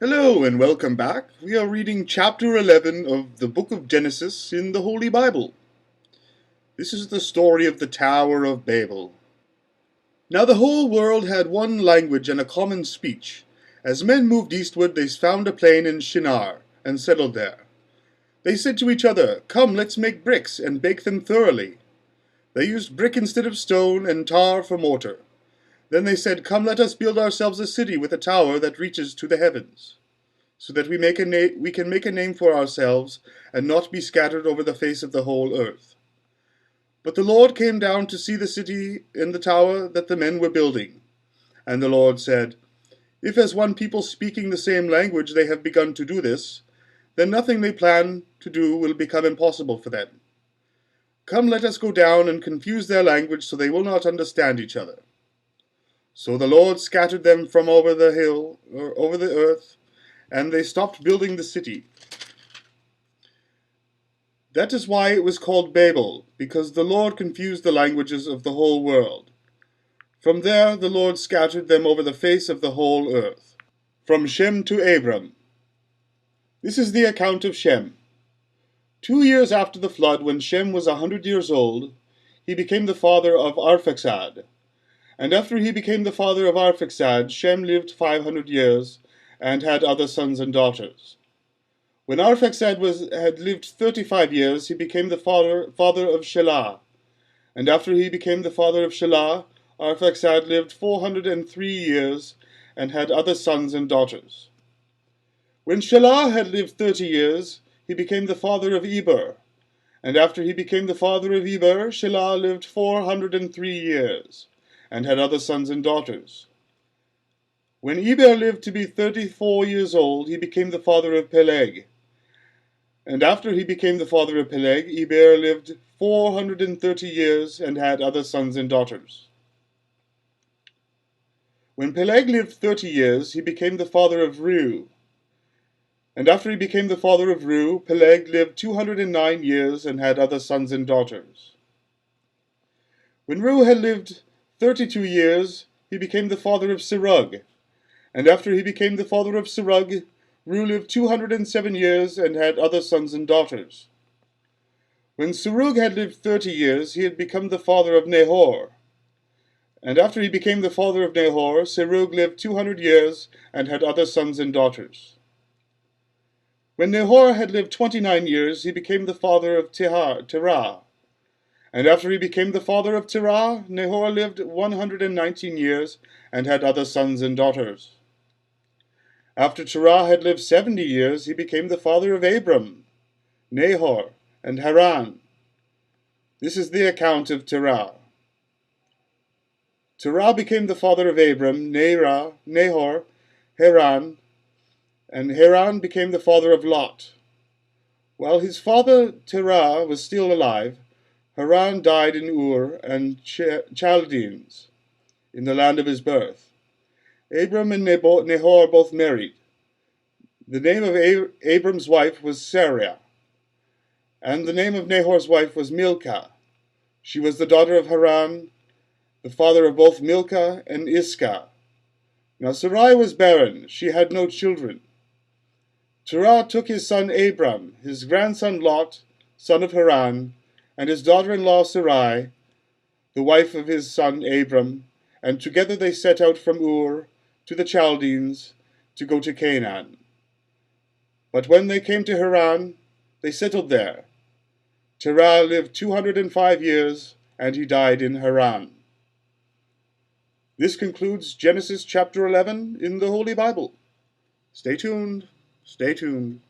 Hello and welcome back. We are reading chapter 11 of the book of Genesis in the Holy Bible. This is the story of the Tower of Babel. Now the whole world had one language and a common speech. As men moved eastward, they found a plain in Shinar and settled there. They said to each other, "Come, let's make bricks and bake them thoroughly." They used brick instead of stone and tar for mortar. Then they said, "Come, let us build ourselves a city with a tower that reaches to the heavens, so that we can make a name for ourselves and not be scattered over the face of the whole earth." But the Lord came down to see the city and the tower that the men were building. And the Lord said, "If as one people speaking the same language they have begun to do this, then nothing they plan to do will become impossible for them. Come, let us go down and confuse their language so they will not understand each other." So the Lord scattered them from over the hill, or over the earth, and they stopped building the city. That is why it was called Babel, because the Lord confused the languages of the whole world. From there the Lord scattered them over the face of the whole earth. From Shem to Abram. This is the account of Shem. 2 years after the flood, when Shem was 100 years old, he became the father of Arphaxad. And after he became the father of Arphaxad, Shem lived 500 years, and had other sons and daughters. When Arphaxad had lived 35 years, he became the father of Shelah. And after he became the father of Shelah, Arphaxad lived 403 years, and had other sons and daughters. When Shelah had lived 30 years, he became the father of Eber. And after he became the father of Eber, Shelah lived 403 years, and had other sons and daughters. When Eber lived to be 34 years old, he became the father of Peleg. And after he became the father of Peleg, Eber lived 430 years, and had other sons and daughters. When Peleg lived 30 years, he became the father of Reu. And after he became the father of Reu, Peleg lived 209 years, and had other sons and daughters. When Reu had lived 32 years, he became the father of Serug. And after he became the father of Serug, Reu lived 207 years, and had other sons and daughters. When Serug had lived 30 years, he had become the father of Nahor. And after he became the father of Nahor, Serug lived 200 years, and had other sons and daughters. When Nahor had lived 29 years, he became the father of Terah. And after he became the father of Terah, Nahor lived 119 years, and had other sons and daughters. After Terah had lived 70 years, he became the father of Abram, Nahor, and Haran. This is the account of Terah. Terah became the father of Abram, Nahor, Haran, and Haran became the father of Lot. While his father Terah was still alive, Haran died in Ur and Chaldeans, in the land of his birth. Abram and Nahor both married. The name of Abram's wife was Sarai, and the name of Nahor's wife was Milcah. She was the daughter of Haran, the father of both Milcah and Iscah. Now Sarai was barren, she had no children. Terah took his son Abram, his grandson Lot, son of Haran, and his daughter-in-law Sarai, the wife of his son Abram, and together they set out from Ur to the Chaldeans to go to Canaan. But when they came to Haran, they settled there. Terah lived 205 years, and he died in Haran. This concludes Genesis chapter 11 in the Holy Bible. Stay tuned. Stay tuned.